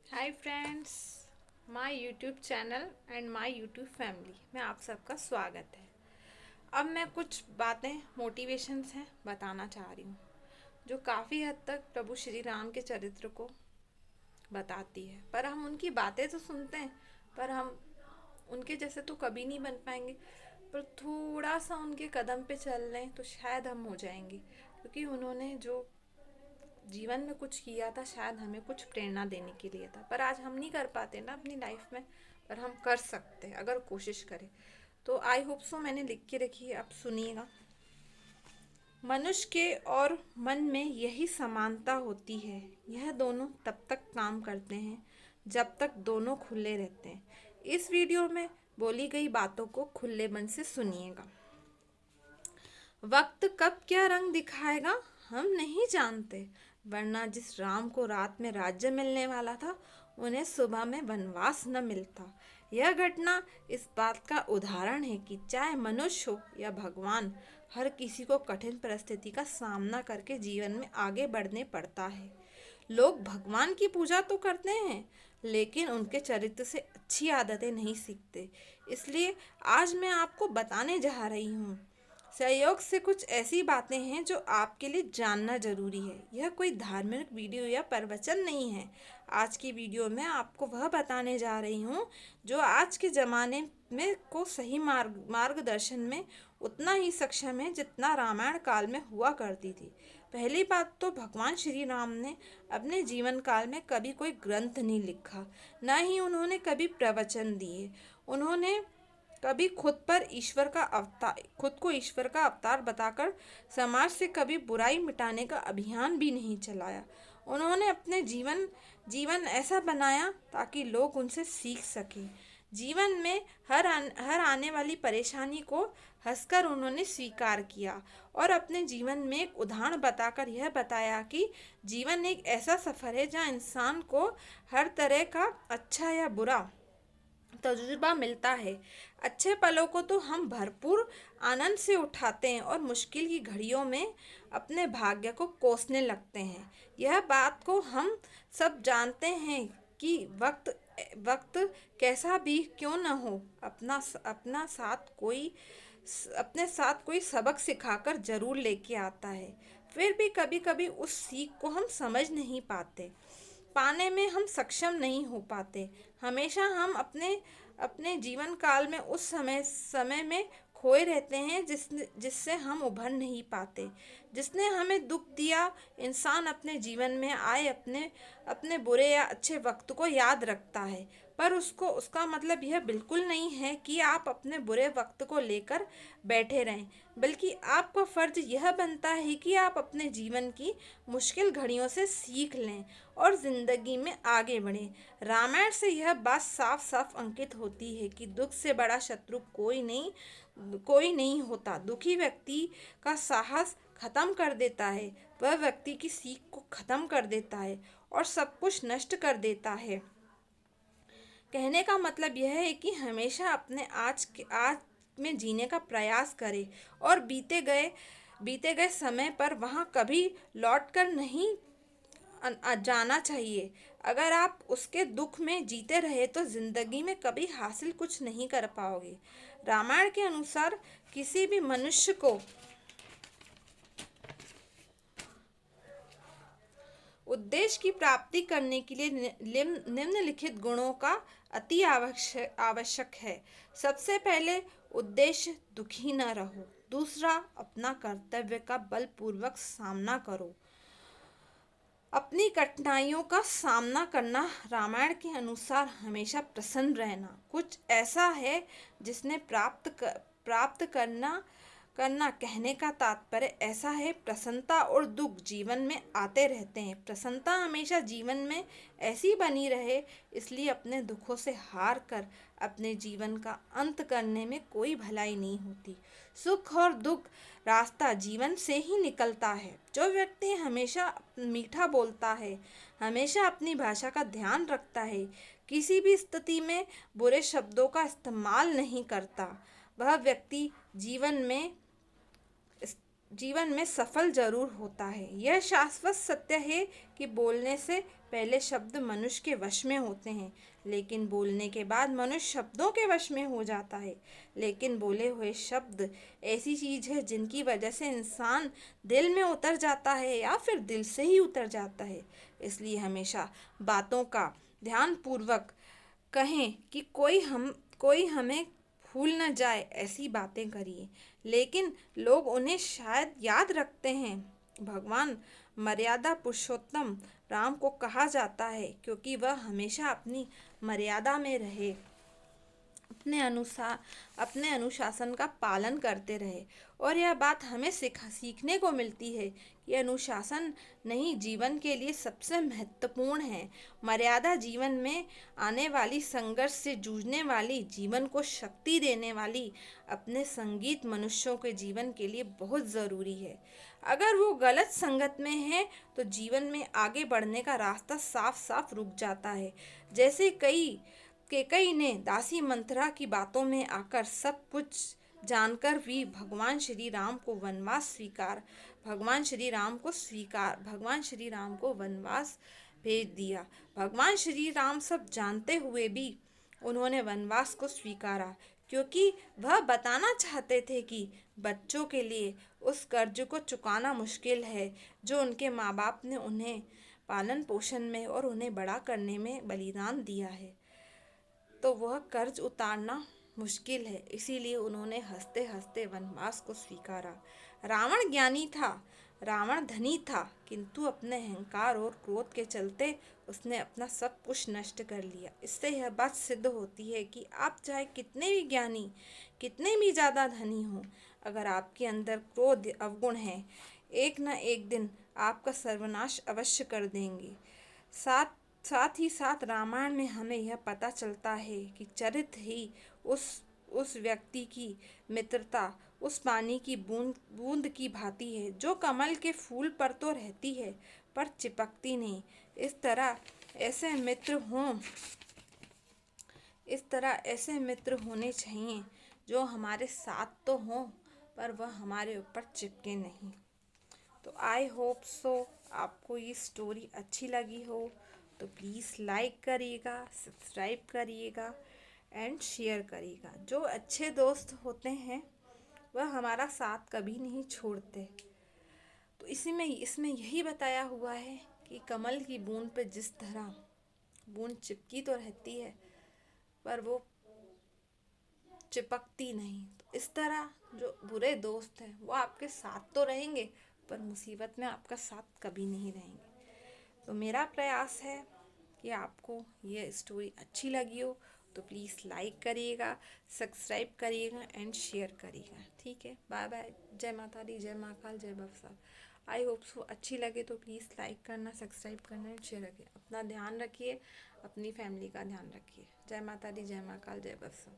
Hi friends, my YouTube channel and my YouTube family में आप सबका स्वागत है। अब मैं कुछ बातें मोटिवेशंस हैं बताना चाह रही हूँ जो काफ़ी हद तक प्रभु श्री राम के चरित्र को बताती है। पर हम उनकी बातें तो सुनते हैं, पर हम उनके जैसे तो कभी नहीं बन पाएंगे। पर थोड़ा सा उनके कदम पे चल लें तो शायद हम हो जाएंगे, क्योंकि उन्होंने जो जीवन में कुछ किया था शायद हमें कुछ प्रेरणा देने के लिए था। पर आज हम नहीं कर पाते ना अपनी लाइफ में, पर हम कर सकते हैं अगर कोशिश करें। तो आई होप सो मैंने लिख के रखी है, अब सुनिएगा। मनुष्य के और मन में यही समानता होती है। यह दोनों तब तक काम करते हैं जब तक दोनों खुले रहते हैं। इस वीडियो में बोली गई बातों को खुले मन से सुनिएगा। वक्त कब क्या रंग दिखाएगा हम नहीं जानते, वरना जिस राम को रात में राज्य मिलने वाला था उन्हें सुबह में वनवास न मिलता। यह घटना इस बात का उदाहरण है कि चाहे मनुष्य हो या भगवान, हर किसी को कठिन परिस्थिति का सामना करके जीवन में आगे बढ़ने पड़ता है। लोग भगवान की पूजा तो करते हैं, लेकिन उनके चरित्र से अच्छी आदतें नहीं सीखते। इसलिए आज मैं आपको बताने जा रही हूँ सहयोग से कुछ ऐसी बातें हैं जो आपके लिए जानना जरूरी है। यह कोई धार्मिक वीडियो या प्रवचन नहीं है। आज की वीडियो में आपको वह बताने जा रही हूँ जो आज के ज़माने में को सही मार्गदर्शन में उतना ही सक्षम है जितना रामायण काल में हुआ करती थी। पहली बात तो भगवान श्री राम ने अपने जीवन काल में कभी कोई ग्रंथ नहीं लिखा, न ही उन्होंने कभी प्रवचन दिए। उन्होंने कभी खुद को ईश्वर का अवतार बताकर समाज से कभी बुराई मिटाने का अभियान भी नहीं चलाया। उन्होंने अपने जीवन ऐसा बनाया ताकि लोग उनसे सीख सकें। जीवन में हर आने वाली परेशानी को हंसकर उन्होंने स्वीकार किया और अपने जीवन में एक उदाहरण बताकर यह बताया कि जीवन एक ऐसा सफ़र है जहाँ इंसान को हर तरह का अच्छा या बुरा तजुर्बा मिलता है। अच्छे पलों को तो हम भरपूर आनंद से उठाते हैं और मुश्किल की घड़ियों में अपने भाग्य को कोसने लगते हैं। यह बात को हम सब जानते हैं कि वक्त वक्त कैसा भी क्यों न हो, अपने साथ कोई सबक सिखाकर जरूर लेके आता है। फिर भी कभी कभी उस सीख को हम समझ नहीं पाते, पाने में हम सक्षम नहीं हो पाते। हमेशा हम अपने अपने जीवन काल में उस समय में खोए रहते हैं जिससे हम उभर नहीं पाते। जिसने हमें दुख दिया, इंसान अपने जीवन में आए अपने अपने बुरे या अच्छे वक्त को याद रखता है, पर उसका मतलब यह बिल्कुल नहीं है कि आप अपने बुरे वक्त को लेकर बैठे रहें, बल्कि आपका फर्ज यह बनता है कि आप अपने जीवन की मुश्किल घड़ियों से सीख लें और ज़िंदगी में आगे बढ़ें। रामायण से यह बात साफ साफ अंकित होती है कि दुख से बड़ा शत्रु कोई नहीं होता। दुखी व्यक्ति का साहस खत्म कर देता है, वह व्यक्ति की सीख को खत्म कर देता है और सब कुछ नष्ट कर देता है। कहने का मतलब यह है कि हमेशा अपने आज में जीने का प्रयास करें और बीते गए समय पर वहाँ कभी लौट कर नहीं जाना चाहिए। अगर आप उसके दुख में जीते रहे तो जिंदगी में कभी हासिल कुछ नहीं कर पाओगे। रामायण के अनुसार किसी भी मनुष्य को उद्देश्य की प्राप्ति करने के लिए निम्नलिखित गुणों का अति आवश्यक है। सबसे पहले, उद्देश्य दुखी न रहो। दूसरा, अपना कर्तव्य का बलपूर्वक सामना करो। अपनी कठिनाइयों का सामना करना, रामायण के अनुसार हमेशा प्रसन्न रहना कुछ ऐसा है जिसने प्राप्त करना कहने का तात्पर्य ऐसा है। प्रसन्नता और दुख जीवन में आते रहते हैं। प्रसन्नता हमेशा जीवन में ऐसी बनी रहे, इसलिए अपने दुखों से हार कर अपने जीवन का अंत करने में कोई भलाई नहीं होती। सुख और दुख रास्ता जीवन से ही निकलता है। जो व्यक्ति हमेशा मीठा बोलता है, हमेशा अपनी भाषा का ध्यान रखता है, किसी भी स्थिति में बुरे शब्दों का इस्तेमाल नहीं करता, वह व्यक्ति जीवन में सफल जरूर होता है। यह शाश्वत सत्य है कि बोलने से पहले शब्द मनुष्य के वश में होते हैं, लेकिन बोलने के बाद मनुष्य शब्दों के वश में हो जाता है। लेकिन बोले हुए शब्द ऐसी चीज़ है जिनकी वजह से इंसान दिल में उतर जाता है या फिर दिल से ही उतर जाता है। इसलिए हमेशा बातों का ध्यानपूर्वक कहें कि कोई हमें भूल न जाए, ऐसी बातें करिए। लेकिन लोग उन्हें शायद याद रखते हैं। भगवान मर्यादा पुरुषोत्तम राम को कहा जाता है क्योंकि वह हमेशा अपनी मर्यादा में रहे, अपने अनुशासन का पालन करते रहे। और यह बात हमें सीखने को मिलती है कि अनुशासन नहीं जीवन के लिए सबसे महत्वपूर्ण है। मर्यादा जीवन में आने वाली संघर्ष से जूझने वाली, जीवन को शक्ति देने वाली अपने संगीत मनुष्यों के जीवन के लिए बहुत ज़रूरी है। अगर वो गलत संगत में है तो जीवन में आगे बढ़ने का रास्ता साफ साफ रुक जाता है। जैसे कई ने दासी मंथरा की बातों में आकर सब कुछ जानकर भी भगवान श्री राम को वनवास भेज दिया। भगवान श्री राम सब जानते हुए भी उन्होंने वनवास को स्वीकारा, क्योंकि वह बताना चाहते थे कि बच्चों के लिए उस कर्ज को चुकाना मुश्किल है जो उनके माँ बाप ने उन्हें पालन पोषण में और उन्हें बड़ा करने में बलिदान दिया है। तो वह कर्ज उतारना मुश्किल है, इसीलिए उन्होंने हंसते हंसते वनवास को स्वीकारा। रावण ज्ञानी था, रावण धनी था, किंतु अपने अहंकार और क्रोध के चलते उसने अपना सब कुछ नष्ट कर लिया। इससे यह बात सिद्ध होती है कि आप चाहे कितने भी ज्ञानी, कितने भी ज़्यादा धनी हो, अगर आपके अंदर क्रोध अवगुण है, एक न एक दिन आपका सर्वनाश अवश्य कर देंगे। साथ ही साथ रामायण में हमें यह पता चलता है कि चरित्र ही उस व्यक्ति की मित्रता उस पानी की बूंद बूंद की भांति है जो कमल के फूल पर तो रहती है पर चिपकती नहीं। इस तरह ऐसे मित्र होने चाहिए जो हमारे साथ तो हों पर वह हमारे ऊपर चिपके नहीं। तो आई होप सो आपको ये स्टोरी अच्छी लगी हो तो प्लीज़ लाइक करिएगा, सब्सक्राइब करिएगा एंड शेयर करिएगा। जो अच्छे दोस्त होते हैं वह हमारा साथ कभी नहीं छोड़ते। तो इसमें यही बताया हुआ है कि कमल की बूंद पे जिस तरह बूंद चिपकी तो रहती है पर वो चिपकती नहीं, तो इस तरह जो बुरे दोस्त हैं वो आपके साथ तो रहेंगे पर मुसीबत में आपका साथ कभी नहीं रहेंगे। तो मेरा प्रयास है कि आपको ये स्टोरी अच्छी लगी हो तो प्लीज़ लाइक करिएगा, सब्सक्राइब करिएगा एंड शेयर करिएगा। ठीक है, बाय बाय। जय माता दी, जय महाकाल, जय बक्सा। आई होप सो अच्छी लगे तो प्लीज़ लाइक करना, सब्सक्राइब करना एंड शेयर रखिए। अपना ध्यान रखिए, अपनी फैमिली का ध्यान रखिए। जय माता दी, जय महाकाल, जय बक्सा।